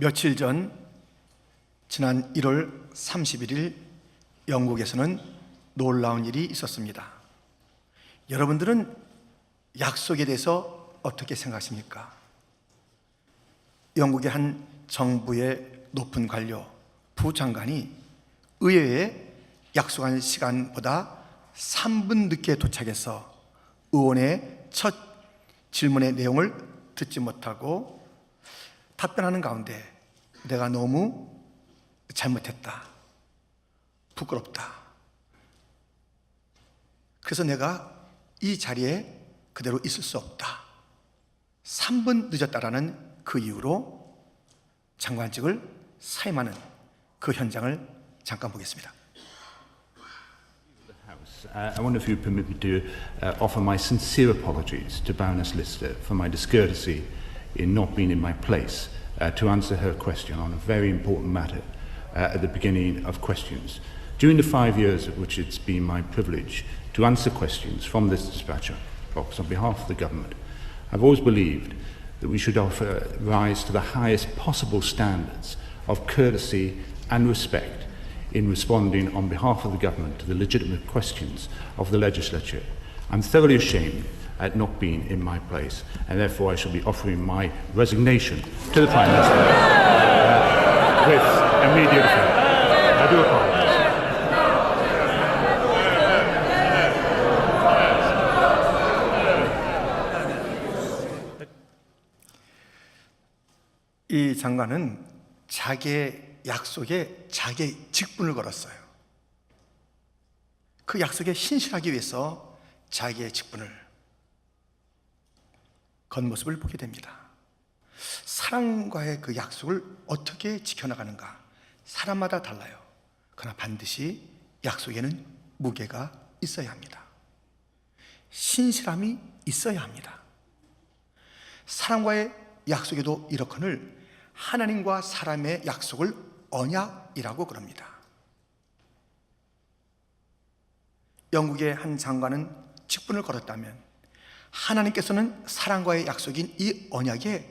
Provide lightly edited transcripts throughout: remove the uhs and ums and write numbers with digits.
며칠 전 지난 1월 31일 영국에서는 놀라운 일이 있었습니다. 여러분들은 약속에 대해서 어떻게 생각하십니까? 영국의 한 정부의 높은 관료, 부장관이 의회에 약속한 시간보다 3분 늦게 도착해서 의원의 첫 질문의 내용을 듣지 못하고 답변하는 가운데 내가 너무 잘못했다, 부끄럽다, 그래서 내가 이 자리에 그대로 있을 수 없다, 3분 늦었다라는 그 이유로 장관직을 사임하는 그 현장을 잠깐 보겠습니다. I wonder if you permit me to offer my sincere apologies to Baroness Lister for my discourtesy in not being in my place to answer her question on a very important matter at the beginning of questions. During the 5 years of which it's been my privilege to answer questions from this dispatcher box on behalf of the government, I've always believed that we should rise to the highest possible standards of courtesy and respect in responding on behalf of the government to the legitimate questions of the legislature. I'm thoroughly ashamed at not being in my place, and therefore I shall be offering my resignation to the Prime Minister with immediate effect. I do apologise. 이 장관은 자기의 약속에 자기의 직분을 걸었어요. 그 약속에 신실하기 위해서 자기의 직분을 건 모습을 보게 됩니다. 사람과의 그 약속을 어떻게 지켜나가는가, 사람마다 달라요. 그러나 반드시 약속에는 무게가 있어야 합니다. 신실함이 있어야 합니다. 사람과의 약속에도 이렇거늘 하나님과 사람의 약속을 언약이라고 그럽니다. 영국의 한 장관은 직분을 걸었다면 하나님께서는 사람과의 약속인 이 언약에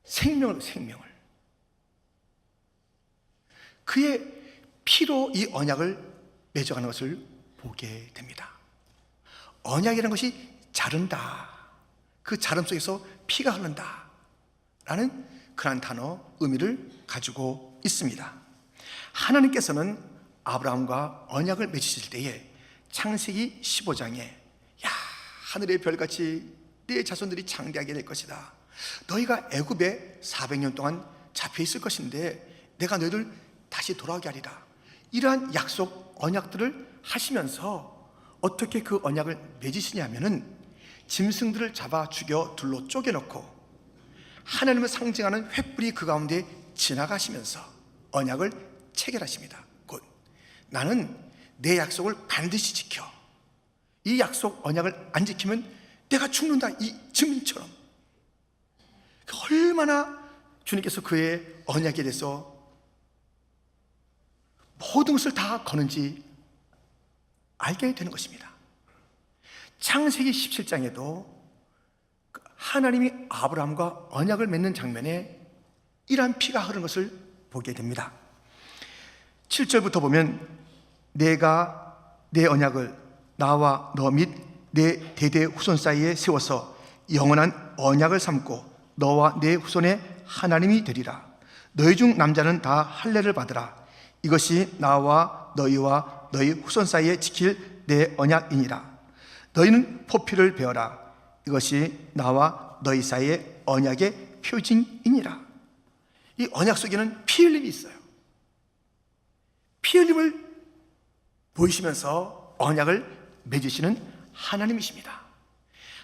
생명을 그의 피로 이 언약을 맺어가는 것을 보게 됩니다. 언약이라는 것이 자른다, 그 자름 속에서 피가 흐른다 라는 그런 단어 의미를 가지고 있습니다. 하나님께서는 아브라함과 언약을 맺으실 때에 창세기 15장에 야, 하늘의 별같이 네 자손들이 장대하게 될 것이다, 너희가 애굽에 400년 동안 잡혀 있을 것인데 내가 너희를 다시 돌아오게 하리라, 이러한 약속 언약들을 하시면서 어떻게 그 언약을 맺으시냐면은 짐승들을 잡아 죽여 둘로 쪼개놓고 하나님을 상징하는 횃불이 그 가운데 지나가시면서 언약을 체결하십니다. 곧 나는 내 약속을 반드시 지켜, 이 약속 언약을 안 지키면 내가 죽는다, 이 증인처럼. 얼마나 주님께서 그의 언약에 대해서 모든 것을 다 거는지 알게 되는 것입니다. 창세기 17장에도 하나님이 아브라함과 언약을 맺는 장면에 이러한 피가 흐르는 것을 보게 됩니다. 7절부터 보면 내가 내 언약을 나와 너 및 내 대대 후손 사이에 세워서 영원한 언약을 삼고 너와 내 후손의 하나님이 되리라. 너희 중 남자는 다 할례를 받으라. 이것이 나와 너희와 너희 후손 사이에 지킬 내 언약이니라. 너희는 포피를 베어라. 이것이 나와 너희 사이의 언약의 표징이니라. 이 언약 속에는 피 흘림이 있어요. 피 흘림을 보이시면서 언약을 맺으시는 하나님이십니다.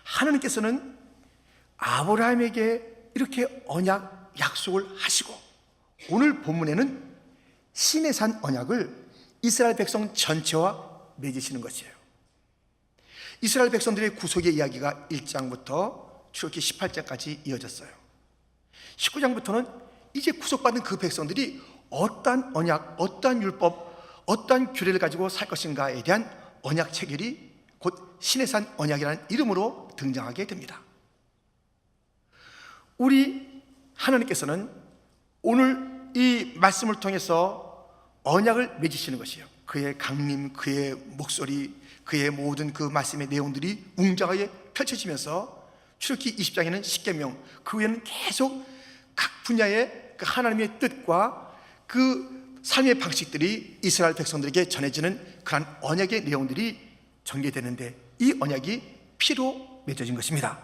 하나님께서는 아브라함에게 이렇게 언약 약속을 하시고 오늘 본문에는 시내산 언약을 이스라엘 백성 전체와 맺으시는 것이에요. 이스라엘 백성들의 구속의 이야기가 1장부터 출애굽기 18장까지 이어졌어요. 19장부터는 이제 구속받은 그 백성들이 어떠한 언약, 어떠한 율법, 어떠한 규례를 가지고 살 것인가에 대한 언약 체결이 곧 시내산 언약이라는 이름으로 등장하게 됩니다. 우리 하나님께서는 오늘 이 말씀을 통해서 언약을 맺으시는 것이에요. 그의 강림, 그의 목소리, 그의 모든 그 말씀의 내용들이 웅장하게 펼쳐지면서 출애굽기 20장에는 십계명, 그 후에는 계속 각 분야의 그 하나님의 뜻과 그 삶의 방식들이 이스라엘 백성들에게 전해지는 그러한 언약의 내용들이 전개되는데, 이 언약이 피로 맺어진 것입니다.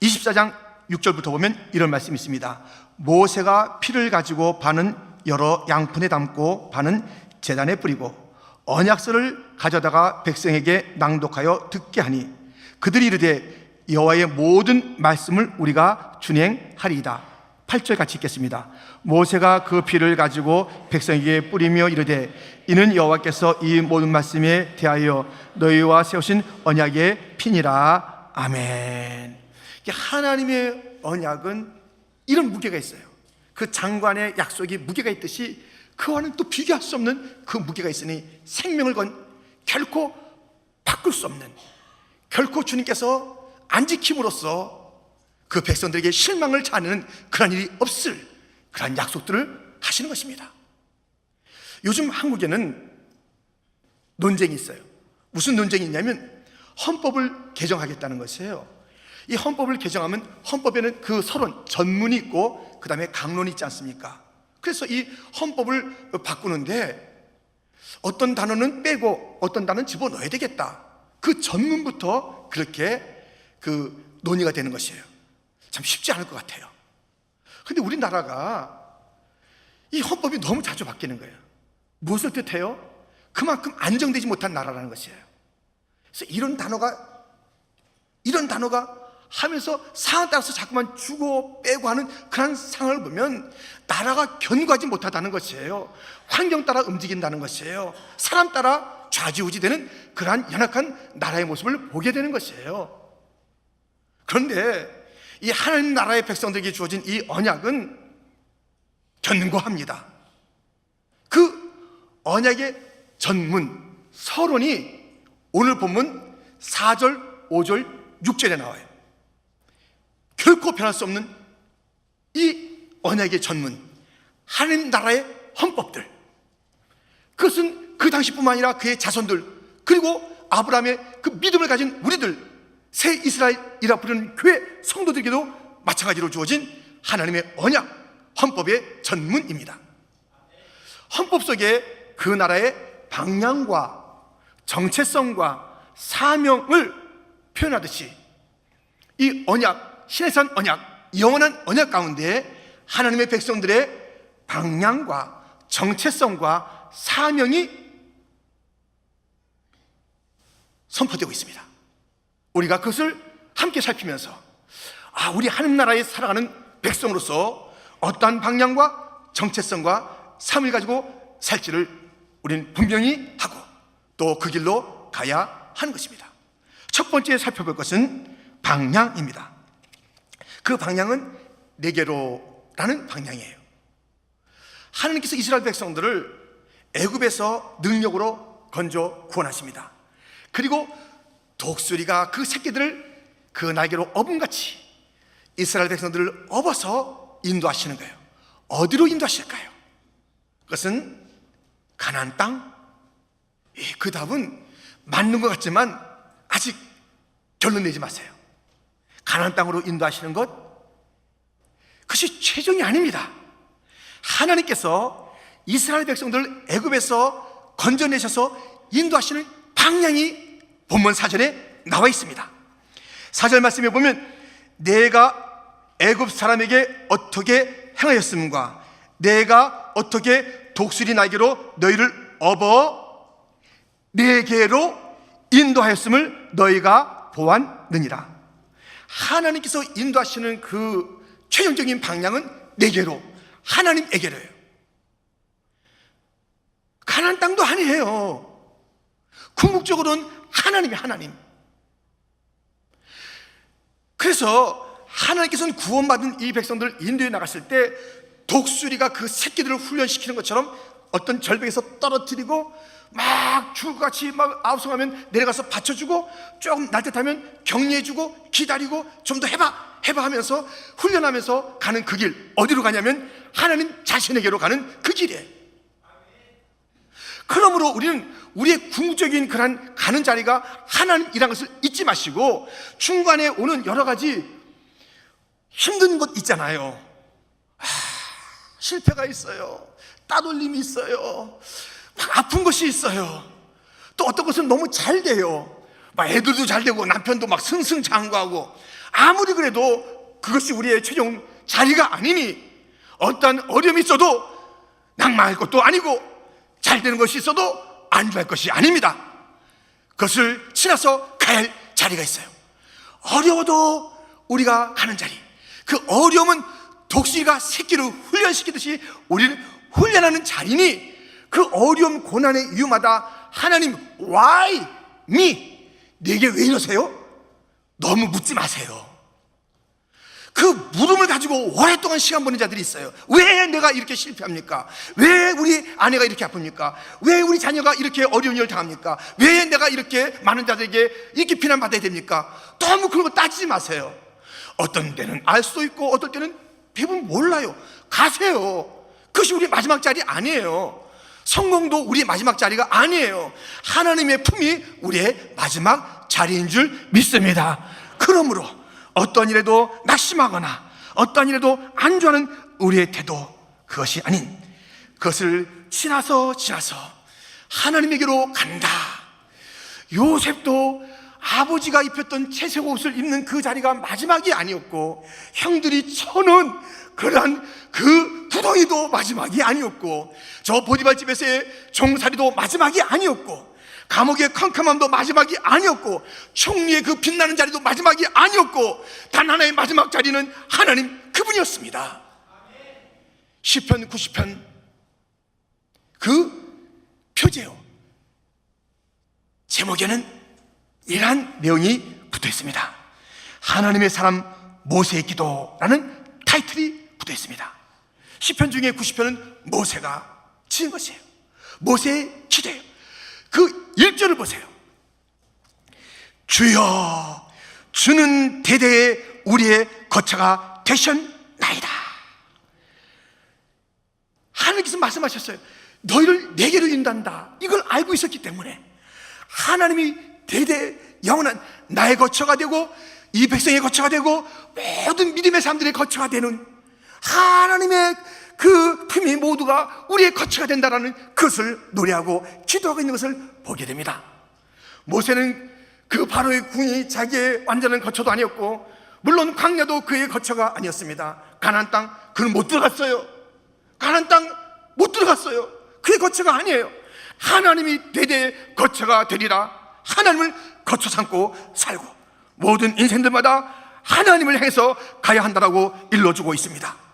24장 6절부터 보면 이런 말씀이 있습니다. 모세가 피를 가지고 반은 여러 양푼에 담고 반은 제단에 뿌리고 언약서를 가져다가 백성에게 낭독하여 듣게 하니 그들이 이르되 여호와의 모든 말씀을 우리가 준행하리이다. 8절 같이 읽겠습니다. 모세가 그 피를 가지고 백성에게 뿌리며 이르되 이는 여호와께서 이 모든 말씀에 대하여 너희와 세우신 언약의 피니라. 아멘. 하나님의 언약은 이런 무게가 있어요. 그 장관의 약속이 무게가 있듯이 그와는 또 비교할 수 없는 그 무게가 있으니 생명을 건 결코 바꿀 수 없는, 결코 주님께서 안 지킴으로써 그 백성들에게 실망을 자아내는 그런 일이 없을 그런 약속들을 하시는 것입니다. 요즘 한국에는 논쟁이 있어요. 무슨 논쟁이 있냐면 헌법을 개정하겠다는 것이에요. 이 헌법을 개정하면 헌법에는 그 서론, 전문이 있고 그 다음에 강론이 있지 않습니까? 그래서 이 헌법을 바꾸는데 어떤 단어는 빼고 어떤 단어는 집어넣어야 되겠다, 그 전문부터 그렇게 그 논의가 되는 것이에요. 참 쉽지 않을 것 같아요. 근데 우리나라가 이 헌법이 너무 자주 바뀌는 거예요. 무엇을 뜻해요? 그만큼 안정되지 못한 나라라는 것이에요. 그래서 이런 단어가 하면서 상황 따라서 자꾸만 주고 빼고 하는 그런 상황을 보면 나라가 견고하지 못하다는 것이에요. 환경 따라 움직인다는 것이에요. 사람 따라 좌지우지되는 그러한 연약한 나라의 모습을 보게 되는 것이에요. 그런데 이 하나님 나라의 백성들에게 주어진 이 언약은 견고합니다. 그 언약의 전문, 서론이 오늘 본문 4절, 5절, 6절에 나와요. 결코 변할 수 없는 이 언약의 전문, 하나님 나라의 헌법들, 그것은 그 당시뿐만 아니라 그의 자손들, 그리고 아브라함의 그 믿음을 가진 우리들, 새 이스라엘이라 부르는 교회 성도들에게도 마찬가지로 주어진 하나님의 언약, 헌법의 전문입니다. 헌법 속에 그 나라의 방향과 정체성과 사명을 표현하듯이 이 언약, 신해산 언약, 영원한 언약 가운데 하나님의 백성들의 방향과 정체성과 사명이 선포되고 있습니다. 우리가 그것을 함께 살피면서 우리 하나님 나라에 살아가는 백성으로서 어떠한 방향과 정체성과 삶을 가지고 살지를 우리는 분명히 하고 또 그 길로 가야 하는 것입니다. 첫 번째 살펴볼 것은 방향입니다. 그 방향은 네게로라는 방향이에요. 하나님께서 이스라엘 백성들을 애굽에서 능력으로 건져 구원하십니다. 그리고 독수리가 그 새끼들을 그 날개로 업음같이 이스라엘 백성들을 업어서 인도하시는 거예요. 어디로 인도하실까요? 그것은 가나안 땅. 그 답은 맞는 것 같지만 아직 결론 내지 마세요. 가나안 땅으로 인도하시는 것, 그것이 최종이 아닙니다. 하나님께서 이스라엘 백성들을 애굽에서 건져내셔서 인도하시는 방향이 본문 4절에 나와 있습니다. 4절 말씀에 보면 내가 애굽 사람에게 어떻게 행하였음과 내가 어떻게 독수리 날개로 너희를 업어 내게로 인도하였음을 너희가 보았느니라. 하나님께서 인도하시는 그 최종적인 방향은 내게로, 하나님에게로예요. 가나안 땅도 아니에요. 궁극적으로는 하나님. 그래서 하나님께서는 구원받은 이 백성들을 인도해 나갔을 때 독수리가 그 새끼들을 훈련시키는 것처럼 어떤 절벽에서 떨어뜨리고 막 죽을같이 막 아우성하면 내려가서 받쳐주고 조금 날듯하면 격려해주고 기다리고 좀 더 해봐 해봐 하면서 훈련하면서 가는 그 길, 어디로 가냐면 하나님 자신에게로 가는 그 길이에요. 그러므로 우리는 우리의 궁극적인 그런 가는 자리가 하나님이라는 것을 잊지 마시고, 중간에 오는 여러 가지 힘든 것 있잖아요. 실패가 있어요. 따돌림이 있어요. 막 아픈 것이 있어요. 또 어떤 것은 너무 잘 돼요. 막 애들도 잘 되고 남편도 막 승승장구하고, 아무리 그래도 그것이 우리의 최종 자리가 아니니, 어떤 어려움이 있어도 낭망할 것도 아니고 잘 되는 것이 있어도 안주할 것이 아닙니다. 그것을 지나서 가야 할 자리가 있어요. 어려워도 우리가 가는 자리, 그 어려움은 독수리가 새끼를 훈련시키듯이 우리를 훈련하는 자리니, 그 어려움 고난의 이유마다 하나님, why me? 내게 왜 이러세요? 너무 묻지 마세요. 그 물음을 가지고 오랫동안 시간 보낸 자들이 있어요. 왜 내가 이렇게 실패합니까? 왜 우리 아내가 이렇게 아픕니까? 왜 우리 자녀가 이렇게 어려운 일을 당합니까? 왜 내가 이렇게 많은 자들에게 이렇게 비난받아야 됩니까? 너무 그런 거 따지지 마세요. 어떤 때는 알 수도 있고 어떨 때는 대부분 몰라요. 가세요. 그것이 우리 마지막 자리 아니에요. 성공도 우리의 마지막 자리가 아니에요. 하나님의 품이 우리의 마지막 자리인 줄 믿습니다. 그러므로 어떤 일에도 낙심하거나 어떤 일에도 안주하는 우리의 태도, 그것이 아닌, 그것을 지나서 하나님에게로 간다. 요셉도 아버지가 입혔던 채색 옷을 입는 그 자리가 마지막이 아니었고, 형들이 쳐놓은 그러한 그 구덩이도 마지막이 아니었고, 저 보디발 집에서의 종살이도 마지막이 아니었고, 감옥의 캄캄함도 마지막이 아니었고, 총리의 그 빛나는 자리도 마지막이 아니었고, 단 하나의 마지막 자리는 하나님 그분이었습니다. 시편 90편 그 표제요 제목에는 이러한 내용이 붙어 있습니다. 하나님의 사람 모세의 기도라는 타이틀이 붙어 있습니다. 시편 중에 90편은 모세가 지은 것이에요. 모세의 기도예요. 그 1절을 보세요. 주여, 주는 대대에 우리의 거처가 되셨나이다. 하나님께서 말씀하셨어요. 너희를 내게로 인도한다. 이걸 알고 있었기 때문에 하나님이 대대 영원한 나의 거처가 되고 이 백성의 거처가 되고 모든 믿음의 사람들의 거처가 되는 하나님의 그 품이 모두가 우리의 거처가 된다라는 그것을 노래하고 기도하고 있는 것을 보게 됩니다. 모세는 그 바로의 궁이 자기의 완전한 거처도 아니었고, 물론 광야도 그의 거처가 아니었습니다. 가나안 땅 그는 못 들어갔어요. 가나안 땅 못 들어갔어요. 그의 거처가 아니에요. 하나님이 대대의 거처가 되리라. 하나님을 거처 삼고 살고 모든 인생들마다 하나님을 향해서 가야 한다라고 일러주고 있습니다.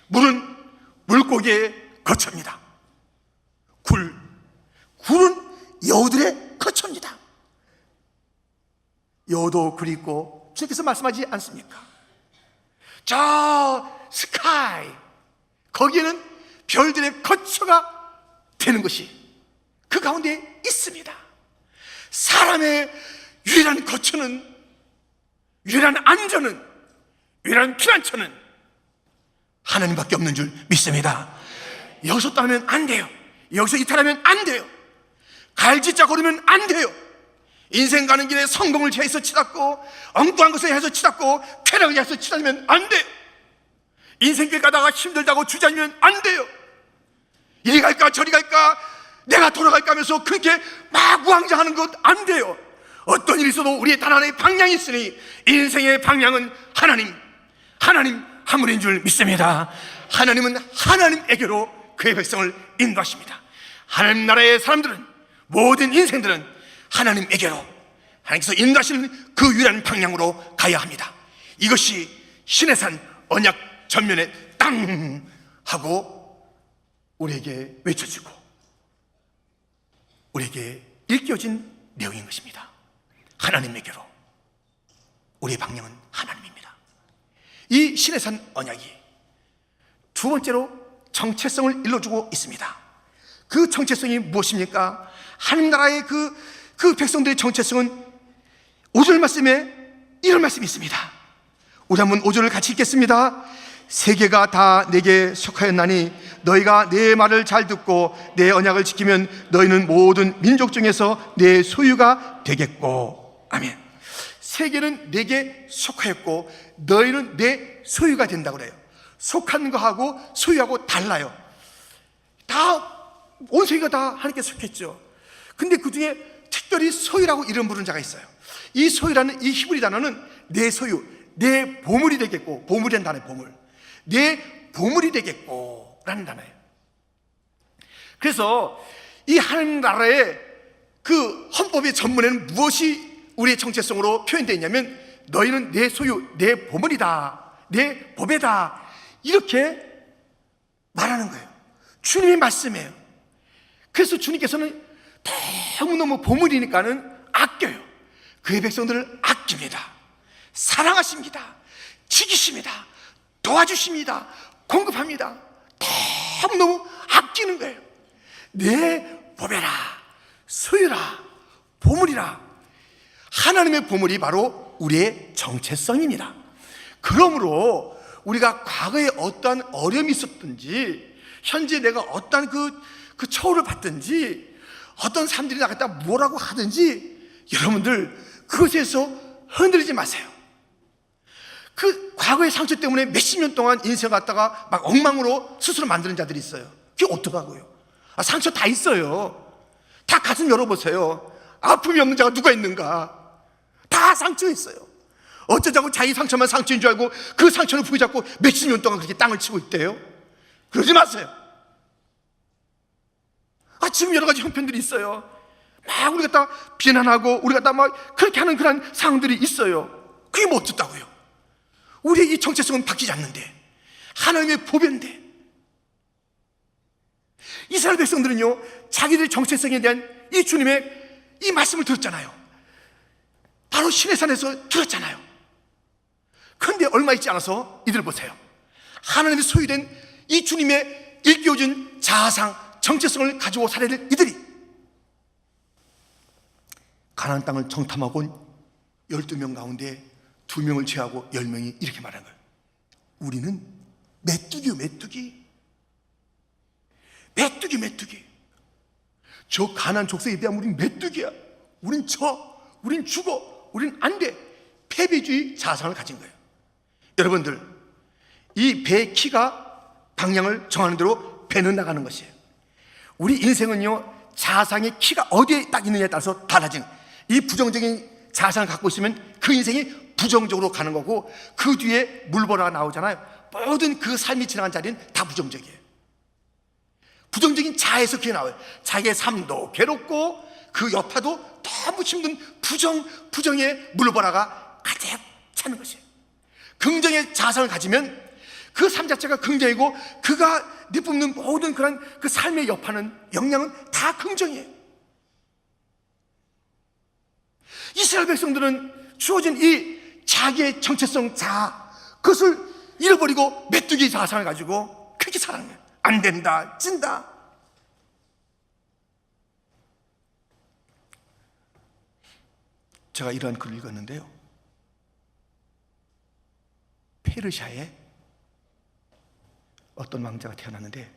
물은 물고기의 거처입니다. 굴은 여우들의 거처입니다. 여우도 굴이 있고, 주님께서 말씀하지 않습니까? 저 스카이, 거기에는 별들의 거처가 되는 것이 그 가운데 있습니다. 사람의 유일한 거처는, 유일한 안전은, 유일한 피난처는 하나님밖에 없는 줄 믿습니다. 여기서 떠나면 안 돼요. 여기서 이탈하면 안 돼요. 갈짓자 걸으면 안 돼요. 인생 가는 길에 성공을 향해서 치닫고 엉뚱한 것을 향해서 치닫고 쾌락을 향해서 치닫으면 안 돼요. 인생길 가다가 힘들다고 주저하면 안 돼요. 이리 갈까 저리 갈까 내가 돌아갈까 하면서 그렇게 막 우왕좌하는 것 안 돼요. 어떤 일이 있어도 우리의 단 하나의 방향이 있으니 인생의 방향은 하나님 한 분인 줄 믿습니다. 하나님은 하나님에게로 그의 백성을 인도하십니다. 하나님 나라의 사람들은, 모든 인생들은 하나님에게로, 하나님께서 인도하시는 그 유일한 방향으로 가야 합니다. 이것이 시내산 언약 전면에 땅 하고 우리에게 외쳐지고 우리에게 일깨워진 내용인 것입니다. 하나님에게로, 우리의 방향은 하나님입니다. 이 시내산 언약이 두 번째로 정체성을 일러주고 있습니다. 그 정체성이 무엇입니까? 하나님 나라의 그 백성들의 정체성은 5절 말씀에 이런 말씀이 있습니다. 우리 한번 5절을 같이 읽겠습니다. 세계가 다 내게 속하였나니 너희가 내 말을 잘 듣고 내 언약을 지키면 너희는 모든 민족 중에서 내 소유가 되겠고. 아멘. 세계는 내게 속하였고 너희는 내 소유가 된다고 그래요. 속한 거하고 소유하고 달라요. 다 온 세계가 다 하나님께 속했죠. 근데 그 중에 특별히 소유라고 이름 부르는 자가 있어요. 이 소유라는 이 히브리 단어는 내 소유, 내 보물이 되겠고, 보물이라는 단어예요. 보물. 내 보물이 되겠고 라는 단어예요. 그래서 이 하나님 나라의 그 헌법의 전문에는 무엇이 우리의 정체성으로 표현되어 있냐면 너희는 내 소유, 내 보물이다, 내 보배다, 이렇게 말하는 거예요. 주님의 말씀이에요. 그래서 주님께서는 너무너무 보물이니까는 아껴요. 그의 백성들을 아낍니다. 사랑하십니다. 지키십니다. 도와주십니다. 공급합니다. 너무너무 아끼는 거예요. 내 보배라, 소유라, 보물이라. 하나님의 보물이 바로 우리의 정체성입니다. 그러므로 우리가 과거에 어떠한 어려움이 있었든지, 현재 내가 어떠한 그 처우를 받든지, 어떤 사람들이 나갔다 뭐라고 하든지, 여러분들 그것에서 흔들리지 마세요. 그 과거의 상처 때문에 몇십 년 동안 인생 갖다가 막 엉망으로 스스로 만드는 자들이 있어요. 그게 어떡하고요? 상처 다 있어요. 다 가슴 열어보세요. 아픔이 없는 자가 누가 있는가? 다 상처 있어요. 어쩌자고 자기 상처만 상처인 줄 알고 그 상처를 부여잡고 몇십 년 동안 그렇게 땅을 치고 있대요? 그러지 마세요. 지금 여러 가지 형편들이 있어요. 막 우리가 다 비난하고 우리가 다 막 그렇게 하는 그런 상황들이 있어요. 그게 뭐 어떻다고요? 우리의 이 정체성은 바뀌지 않는데, 하나님의 보배인데. 이스라엘 백성들은요, 자기들의 정체성에 대한 이 주님의 이 말씀을 들었잖아요. 바로 시내산에서 들었잖아요. 그런데 얼마 있지 않아서 이들 보세요. 하나님의 소유된 이 주님의 일깨워준 자아상, 정체성을 가지고 살아야 될 이들이 가나안 땅을 정탐하고 온 12명 가운데 2명을 제하고 10명이 이렇게 말하는 거예요. 우리는 메뚜기요, 메뚜기. 메뚜기. 저 가나안 족속에 대한 우린 메뚜기야. 우린 죽어. 우린 안 돼. 패배주의 자상을 가진 거예요. 여러분들, 이 배의 키가 방향을 정하는 대로 배는 나가는 것이에요. 우리 인생은요, 자상의 키가 어디에 딱 있느냐에 따라서 달라지는, 이 부정적인 자상을 갖고 있으면 그 인생이 부정적으로 가는 거고, 그 뒤에 물보라가 나오잖아요. 모든 그 삶이 지나간 자리는 다 부정적이에요. 부정적인 자에서 그게 나와요. 자기의 삶도 괴롭고 그 여파도 너무 힘든 부정의 물보라가 가득 차는 것이에요. 긍정의 자상을 가지면 그 삶 자체가 긍정이고, 그가 내뿜는 모든 그런 그 삶의 여파는, 영향은 다 긍정이에요. 이스라엘 백성들은 주어진 이 자기의 정체성 자아, 그것을 잃어버리고 메뚜기 자상을 가지고 그렇게 살아가는 거예요. 안 된다, 찐다. 제가 이러한 글을 읽었는데요, 페르시아에 어떤 왕자가 태어났는데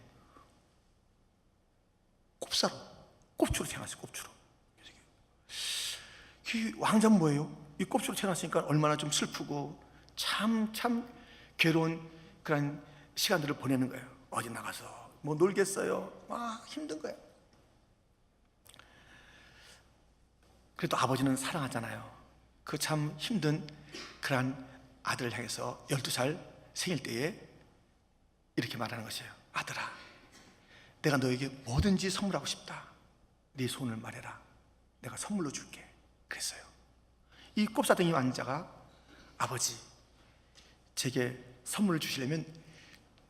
꼽추로 태어났어요. 꼽추로. 이 왕자는 뭐예요? 이 꼽추로 태어났으니까 얼마나 좀 슬프고 참 괴로운 그런 시간들을 보내는 거예요. 어디 나가서 뭐 놀겠어요? 막 힘든 거예요. 그래도 아버지는 사랑하잖아요. 그 참 힘든 그런 아들을 향해서 12살 생일 때에 이렇게 말하는 것이에요. 아들아, 내가 너에게 뭐든지 선물하고 싶다. 네 손을 말해라. 내가 선물로 줄게. 그랬어요. 이 꼽사등이 왕자가, 아버지, 제게 선물을 주시려면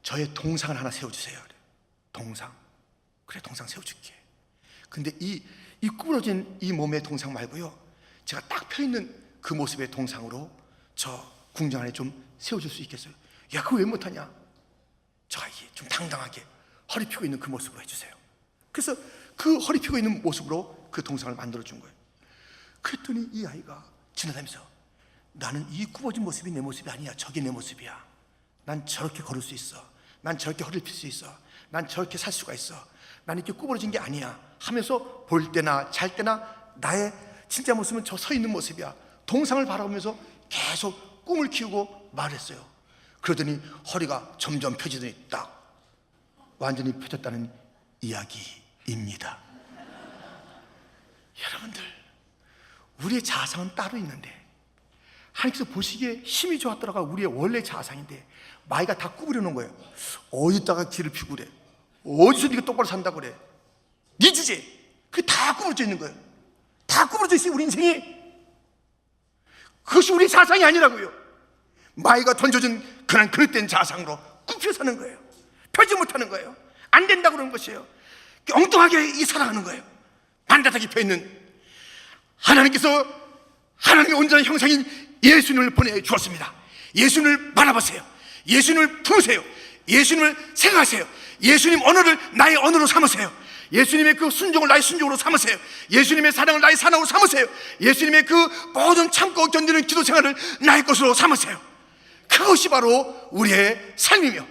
저의 동상을 하나 세워주세요. 동상. 그래, 동상 세워줄게. 근데 이 구부러진 이 몸의 동상 말고요, 제가 딱 펴있는 그 모습의 동상으로 저 궁정 안에 좀 세워줄 수 있겠어요? 야, 그거 왜 못하냐? 저가 이게 좀 당당하게 허리 펴고 있는 그 모습으로 해주세요. 그래서 그 허리 펴고 있는 모습으로 그 동상을 만들어준 거예요. 그랬더니 이 아이가 지나다니면서 나는 이 굽어진 모습이 내 모습이 아니야. 저게 내 모습이야. 난 저렇게 걸을 수 있어. 난 저렇게 허리를 펼 수 있어. 난 저렇게 살 수가 있어. 난 이렇게 구부러진 게 아니야 하면서 볼 때나 잘 때나 나의 진짜 모습은 저 서 있는 모습이야. 동상을 바라보면서 계속 꿈을 키우고 말했어요. 그러더니 허리가 점점 펴지더니 딱 완전히 펴졌다는 이야기입니다. 여러분들, 우리의 자아상은 따로 있는데 하나님께서 보시기에 힘이 좋았더라가 우리의 원래 자아상인데 마귀가 다 구부려 놓은 거예요. 어디다가 길을 피고 그래? 어디서 네가 똑바로 산다고 그래? 네 주제, 그게 다 구부러져 있는 거예요. 다 구부러져 있어요. 우리 인생이. 그것이 우리 자상이 아니라고요. 마귀가 던져준 그런 그릇된 자상으로 굽혀 사는 거예요. 펴지 못하는 거예요. 안 된다고 그러는 것이에요. 엉뚱하게 살아가는 거예요. 반듯하게 펴있는 하나님께서 하나님의 온전한 형상인 예수님을 보내주었습니다. 예수님을 바라보세요. 예수님을 품으세요. 예수님을 생각하세요. 예수님 언어를 나의 언어로 삼으세요. 예수님의 그 순종을 나의 순종으로 삼으세요. 예수님의 사랑을 나의 사랑으로 삼으세요. 예수님의 그 모든 참고 견디는 기도 생활을 나의 것으로 삼으세요. 그것이 바로 우리의 삶이며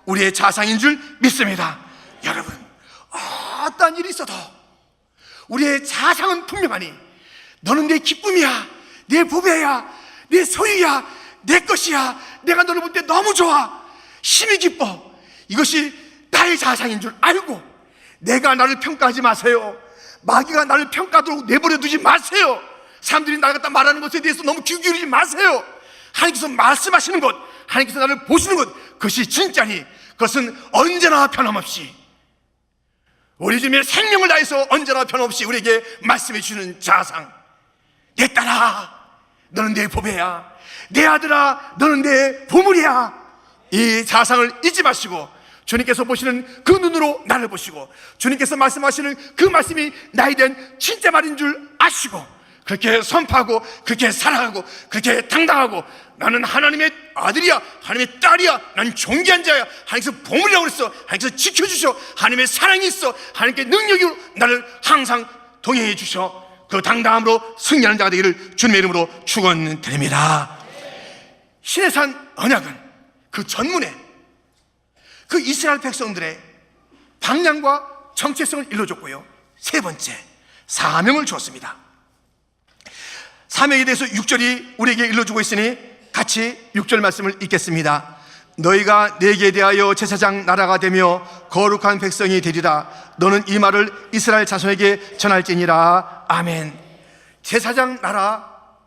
우리의 자상인 줄 믿습니다. 여러분, 어떤 일이 있어도 우리의 자상은 분명하니 너는 내 기쁨이야, 내 보배야, 내 소유야, 내 것이야. 내가 너를 볼 때 너무 좋아, 힘이 기뻐. 이것이 나의 자상인 줄 알고 내가 나를 평가하지 마세요. 마귀가 나를 평가하도록 내버려 두지 마세요. 사람들이 나를 갖다 말하는 것에 대해서 너무 귀 기울이지 마세요. 하나님께서 말씀하시는 것, 하나님께서 나를 보시는 것, 그것이 진짜니 그것은 언제나 변함없이 우리 주님의 생명을 다해서 언제나 변함없이 우리에게 말씀해 주는 자상. 내 딸아, 너는 내 보배야. 내 아들아, 너는 내 보물이야. 이 자상을 잊지 마시고 주님께서 보시는 그 눈으로 나를 보시고 주님께서 말씀하시는 그 말씀이 나에 대한 진짜 말인 줄 아시고 그렇게 선포하고 그렇게 사랑하고 그렇게 당당하고 나는 하나님의 아들이야, 하나님의 딸이야, 나는 존귀한 자야, 하나님께서 보물이라고 그랬어, 하나님께서 지켜주셔, 하나님의 사랑이 있어, 하나님께 능력으로 나를 항상 동행해 주셔. 그 당당함으로 승리하는 자가 되기를 주님의 이름으로 축원드립니다. 신의 산 언약은 그 전문에 그 이스라엘 백성들의 방향과 정체성을 일러줬고요, 세 번째 사명을 주었습니다. 사명에 대해서 6절이 우리에게 일러주고 있으니 같이 6절 말씀을 읽겠습니다. 너희가 내게 대하여 제사장 나라가 되며 거룩한 백성이 되리라. 너는 이 말을 이스라엘 자손에게 전할지니라. 아멘. 제사장 나라,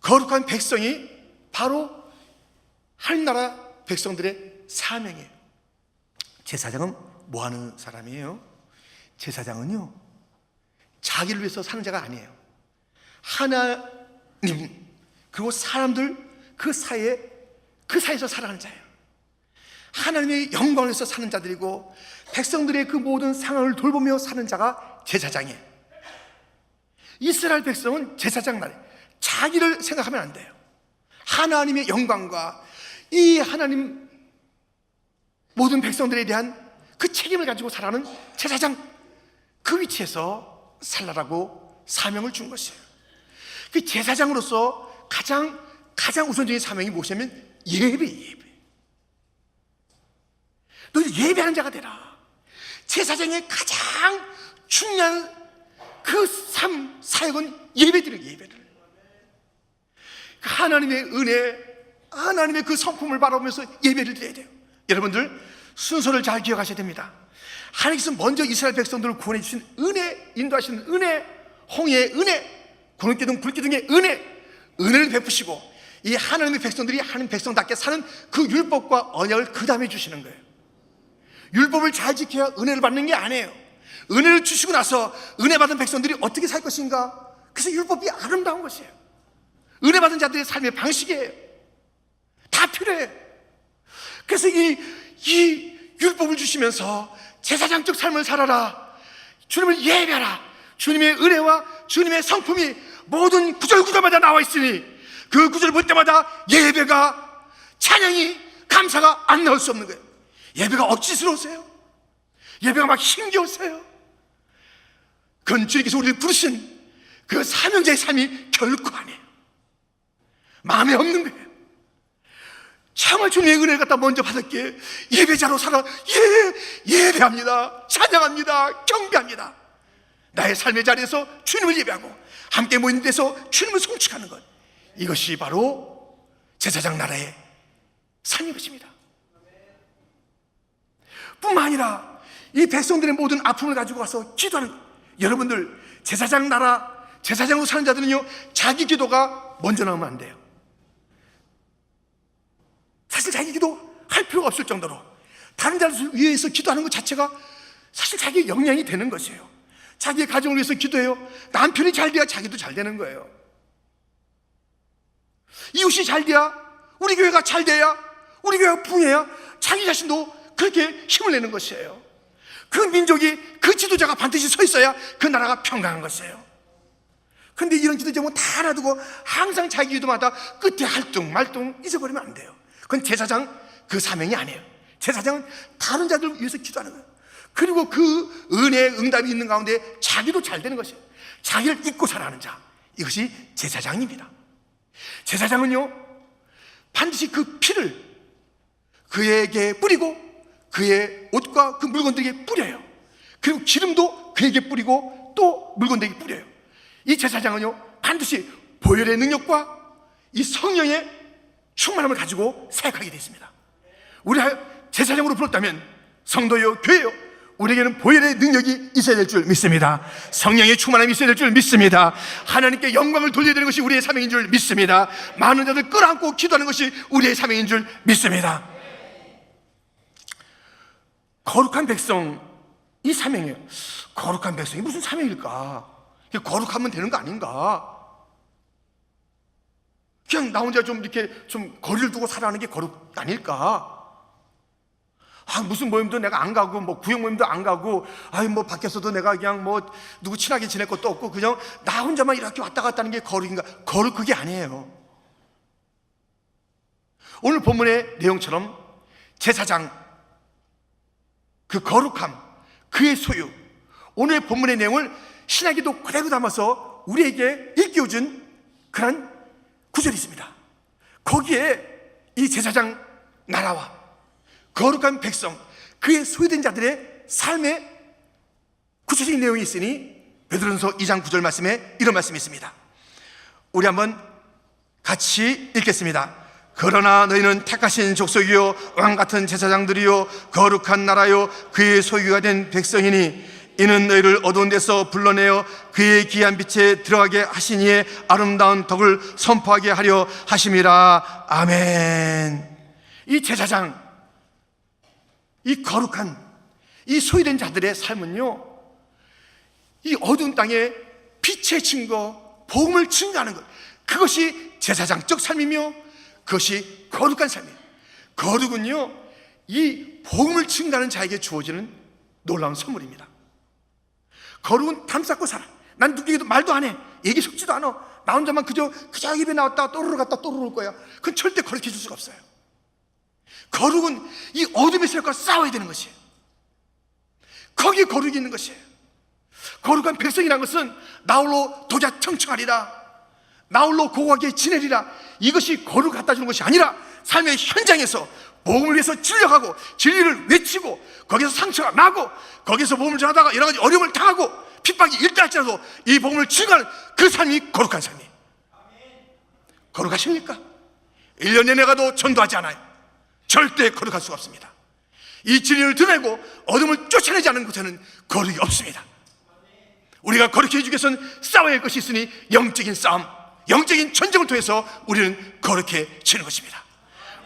거룩한 백성이 바로 하나님 나라 백성들의 사명이에요. 제사장은 뭐 하는 사람이에요? 제사장은요, 자기를 위해서 사는 자가 아니에요. 하나님 그리고 사람들 그 사이에서 살아가는 자예요. 하나님의 영광을 위해서 사는 자들이고 백성들의 그 모든 상황을 돌보며 사는 자가 제사장이에요. 이스라엘 백성은 제사장 나라에 자기를 생각하면 안 돼요. 하나님의 영광과 이 하나님 모든 백성들에 대한 그 책임을 가지고 살아가는 제사장, 그 위치에서 살라라고 사명을 준 것이에요. 그 제사장으로서 가장 우선적인 사명이 무엇이냐면 예배. 너희 예배하는 자가 되라. 제사장의 가장 중요한 그 사역은 예배를 하나님의 은혜, 하나님의 그 성품을 바라보면서 예배를 드려야 돼요. 여러분들 순서를 잘 기억하셔야 됩니다. 하나님께서 먼저 이스라엘 백성들을 구원해 주신 은혜, 인도하시는 은혜, 홍해의 은혜, 구름기둥 불기둥의 은혜를 베푸시고 이 하나님의 백성들이 하나님 백성답게 사는 그 율법과 언약을 그 다음에 주시는 거예요. 율법을 잘 지켜야 은혜를 받는 게 아니에요. 은혜를 주시고 나서 은혜 받은 백성들이 어떻게 살 것인가, 그래서 율법이 아름다운 것이에요. 은혜 받은 자들의 삶의 방식이에요. 다 필요해요. 그래서 이 율법을 주시면서 제사장적 삶을 살아라, 주님을 예배하라, 주님의 은혜와 주님의 성품이 모든 구절구절마다 나와 있으니 그 구절을 볼 때마다 예배가, 찬양이, 감사가 안 나올 수 없는 거예요. 예배가 억지스러우세요? 예배가 막 힘겨우세요? 그건 주님께서 우리를 부르신 그 사명자의 삶이 결코 아니에요. 마음에 없는 거예요. 정말 주님의 은혜를 갖다 먼저 받았기에 예배자로 살아 예배합니다. 찬양합니다. 경배합니다. 나의 삶의 자리에서 주님을 예배하고 함께 모인 데서 주님을 송축하는 것, 이것이 바로 제사장 나라의 삶인 것입니다. 뿐만 아니라 이 백성들의 모든 아픔을 가지고 와서 기도하는 것. 여러분들, 제사장 나라, 제사장으로 사는 자들은요, 자기 기도가 먼저 나오면 안 돼요. 사실 자기 기도 할 필요가 없을 정도로 다른 자를 위해서 기도하는 것 자체가 사실 자기의 역량이 되는 것이에요. 자기의 가정을 위해서 기도해요. 남편이 잘 돼야 자기도 잘 되는 거예요. 이웃이 잘 돼야, 우리 교회가 잘 돼야, 우리 교회가 부흥해야 자기 자신도 그렇게 힘을 내는 것이에요. 그 민족이, 그 지도자가 반드시 서 있어야 그 나라가 평강한 것이에요. 근데 이런 지도자는 다 놔두고 항상 자기 기도마다 끝에 할뚱말뚱 잊어버리면 안 돼요. 그건 제사장 그 사명이 아니에요. 제사장은 다른 자들을 위해서 기도하는 거예요. 그리고 그 은혜의 응답이 있는 가운데 자기도 잘 되는 것이에요. 자기를 잊고 살아가는 자, 이것이 제사장입니다. 제사장은요, 반드시 그 피를 그에게 뿌리고 그의 옷과 그 물건들에게 뿌려요. 그리고 기름도 그에게 뿌리고 또 물건들에게 뿌려요. 이 제사장은요, 반드시 보혈의 능력과 이 성령의 충만함을 가지고 사역하게 되어 있습니다. 우리가 제사장으로 불렀다면, 성도요, 교회요, 우리에게는 보혈의 능력이 있어야 될 줄 믿습니다. 성령의 충만함이 있어야 될 줄 믿습니다. 하나님께 영광을 돌려야 되는 것이 우리의 사명인 줄 믿습니다. 많은 자들 끌어안고 기도하는 것이 우리의 사명인 줄 믿습니다. 거룩한 백성, 이 사명이에요. 거룩한 백성이 무슨 사명일까? 거룩하면 되는 거 아닌가? 그냥 나 혼자 좀 이렇게 좀 거리를 두고 살아가는 게 거룩 아닐까? 무슨 모임도 내가 안 가고, 뭐 구역 모임도 안 가고, 뭐 밖에서도 내가 그냥 뭐 누구 친하게 지낼 것도 없고, 그냥 나 혼자만 이렇게 왔다 갔다 하는 게 거룩인가? 거룩 그게 아니에요. 오늘 본문의 내용처럼 제사장, 그 거룩함, 그의 소유, 오늘 본문의 내용을 신학기도 그대로 담아서 우리에게 일깨워준 그런 구절이 있습니다. 거기에 이 제사장 나라와 거룩한 백성, 그의 소유된 자들의 삶의 구체적인 내용이 있으니 베드로전서 2장 9절 말씀에 이런 말씀이 있습니다. 우리 한번 같이 읽겠습니다. 그러나 너희는 택하신 족속이요 왕같은 제사장들이요 거룩한 나라요 그의 소유가 된 백성이니 이는 너희를 어두운 데서 불러내어 그의 귀한 빛에 들어가게 하시니에 아름다운 덕을 선포하게 하려 하심이라. 아멘. 이 제사장, 이 거룩한, 이 소유된 자들의 삶은요, 이 어두운 땅에 빛의 증거, 복음을 증거하는 것, 그것이 제사장적 삶이며 그것이 거룩한 삶이에요. 거룩은요, 이 복음을 증거하는 자에게 주어지는 놀라운 선물입니다. 거룩은 담쌓고 살아. 난 누구에게도 말도 안 해. 얘기 섞지도 않아. 나 혼자만 그저 입에 나왔다가 또르르 갔다 또르르 올 거야. 그건 절대 거룩해 줄 수가 없어요. 거룩은 이 어둠의 세력과 싸워야 되는 것이에요. 거기에 거룩이 있는 것이에요. 거룩한 백성이라는 것은 나홀로 도자 청청하리라, 나홀로 고고하게 지내리라, 이것이 거룩 갖다 주는 것이 아니라 삶의 현장에서 복음을 위해서 진력하고 진리를 외치고 거기서 상처가 나고 거기서 복음을 전하다가 여러 가지 어려움을 당하고 핍박이 일대할지라도 이 복음을 증거하는 그 삶이 거룩한 삶이에요. 거룩하십니까? 1년 내내 가도 전도하지 않아요. 절대 거룩할 수가 없습니다. 이 진리를 드러내고 어둠을 쫓아내지 않는 곳에는 거룩이 없습니다. 우리가 거룩해 주기 위해서는 싸워야 할 것이 있으니 영적인 싸움, 영적인 전쟁을 통해서 우리는 거룩해지는 것입니다.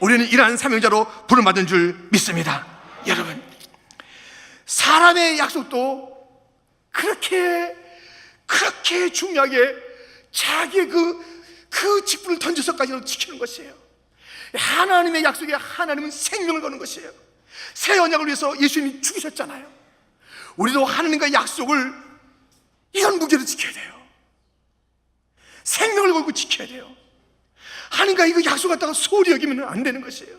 우리는 이러한 사명자로 부름받은 줄 믿습니다. 여러분, 사람의 약속도 그렇게 중요하게 자기의 그 직분을 던져서까지도 지키는 것이에요. 하나님의 약속에 하나님은 생명을 거는 것이에요. 새 언약을 위해서 예수님이 죽으셨잖아요. 우리도 하나님과의 약속을 이런 무게로 지켜야 돼요. 생명을 걸고 지켜야 돼요. 하나님과 이거 약속 갖다가 소홀히 여기면 안 되는 것이에요.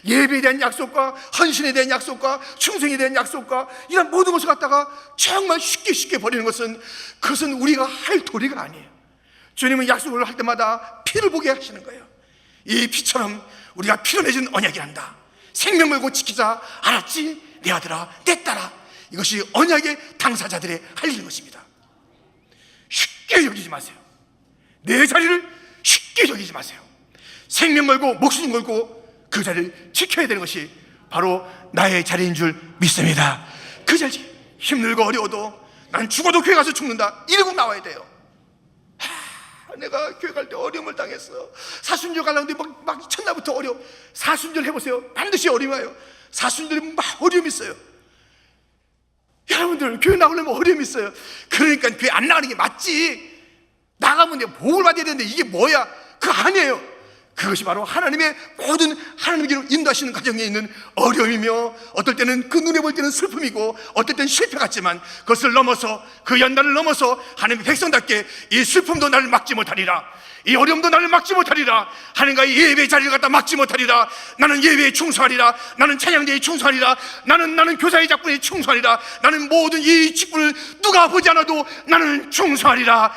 예배에 대한 약속과 헌신에 대한 약속과 충성에 대한 약속과 이런 모든 것을 갖다가 정말 쉽게 버리는 것은, 그것은 우리가 할 도리가 아니에요. 주님은 약속을 할 때마다 피를 보게 하시는 거예요. 이 피처럼 우리가 피로 맺은 언약이란다. 생명 걸고 지키자. 알았지? 내 아들아, 내 딸아. 이것이 언약의 당사자들의 할 일인 것입니다. 쉽게 여기지 마세요. 내 자리를 쉽게 여기지 마세요. 생명 걸고 목숨 걸고 그 자리를 지켜야 되는 것이 바로 나의 자리인 줄 믿습니다. 그 자리, 힘들고 어려워도 난 죽어도 교회 가서 죽는다 이러고 나와야 돼요. 내가 교회 갈 때 어려움을 당했어. 사순절 가려는데 막 첫날부터 어려워. 사순절 해보세요. 반드시 어려움이 와요. 사순절에 막 어려움이 있어요. 여러분들 교회 나오려면 어려움이 있어요. 그러니까 교회 안 나가는 게 맞지. 나가면 내가 복을 받아야 되는데 이게 뭐야? 그거 아니에요. 그것이 바로 하나님의 모든 하나님께로 인도하시는 과정에 있는 어려움이며, 어떨 때는 그 눈에 볼 때는 슬픔이고 어떨 때는 실패 같지만, 그것을 넘어서 그 연단을 넘어서 하나님의 백성답게 이 슬픔도 나를 막지 못하리라, 이 어려움도 나를 막지 못하리라, 하나님과의 예배의 자리를 갖다 막지 못하리라, 나는 예배에 충성하리라, 나는 찬양대에 충성하리라, 나는 교사의 작품에 충성하리라, 나는 모든 이 직분을 누가 보지 않아도 나는 충성하리라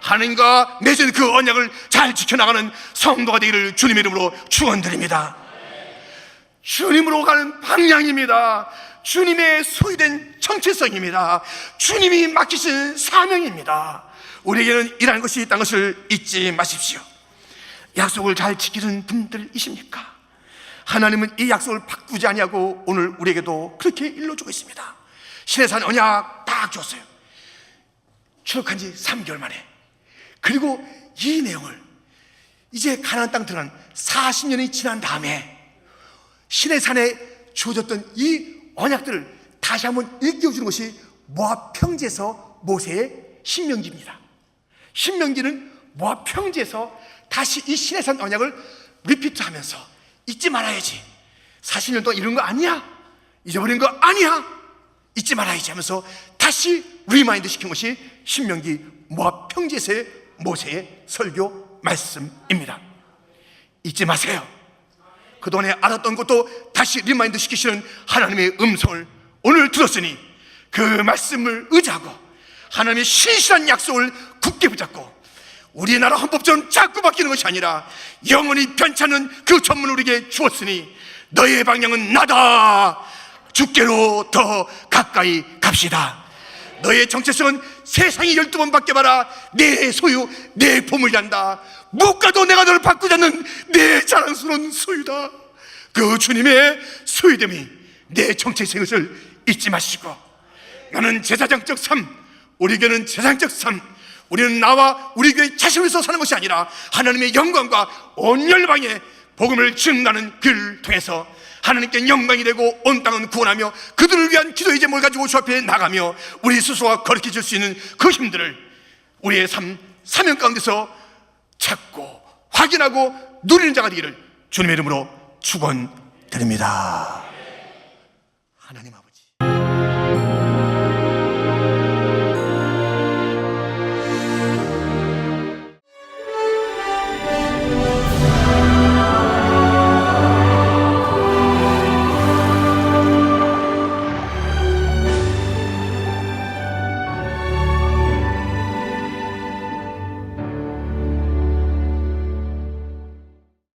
하나님과 맺은 그 언약을 잘 지켜나가는 성도가 되기를 주님의 이름으로 축원드립니다. 주님으로 가는 방향입니다. 주님의 소유된 정체성입니다. 주님이 맡기신 사명입니다. 우리에게는 이라는 것이 있다는 것을 잊지 마십시오. 약속을 잘 지키는 분들이십니까? 하나님은 이 약속을 바꾸지 아니하고 오늘 우리에게도 그렇게 일러주고 있습니다. 시내산 언약 딱 줬어요. 출국한 지 3개월 만에. 그리고 이 내용을 이제 가나안 땅 들어간 40년이 지난 다음에 시내산에 주어졌던 이 언약들을 다시 한번 일깨워주는 것이 모압 평지에서 모세의 신명기입니다. 신명기는 모압 평지에서 다시 이 시내산 언약을 리피트하면서 잊지 말아야지, 40년 동안 이런 거 아니야, 잊어버린 거 아니야, 잊지 말아야지 하면서 다시 리마인드 시킨 것이 신명기 모압 평지에서의 모세의 설교 말씀입니다. 잊지 마세요. 그동안에 알았던 것도 다시 리마인드 시키시는 하나님의 음성을 오늘 들었으니 그 말씀을 의지하고 하나님의 신실한 약속을 굳게 붙잡고 우리의 나라 헌법처럼 자꾸 바뀌는 것이 아니라 영원히 변찮는 그 전문을 우리에게 주었으니 너의 방향은 나다. 주께로 더 가까이 갑시다. 너의 정체성은 세상이 12번 바뀌어봐라 내 소유, 내 보물이란다. 무엇과도 내가 너를 바꾸지 않는 내 자랑스러운 소유다. 그 주님의 소유됨이 내 정체성인 것을 잊지 마시고, 나는 제사장적 삶, 우리 교회는 제사장적 삶, 우리는 나와 우리 교회 자신을 위해서 사는 것이 아니라 하나님의 영광과 온 열방에 복음을 증가하는 길을 통해서 하나님께 영광이 되고 온 땅은 구원하며 그들을 위한 기도의 제목을 가지고 주 앞에 나가며 우리 스스로가 거룩해질 수 있는 그 힘들을 우리의 삶, 사명 가운데서 찾고 확인하고 누리는 자가 되기를 주님의 이름으로 축원드립니다. 하나님 아버지,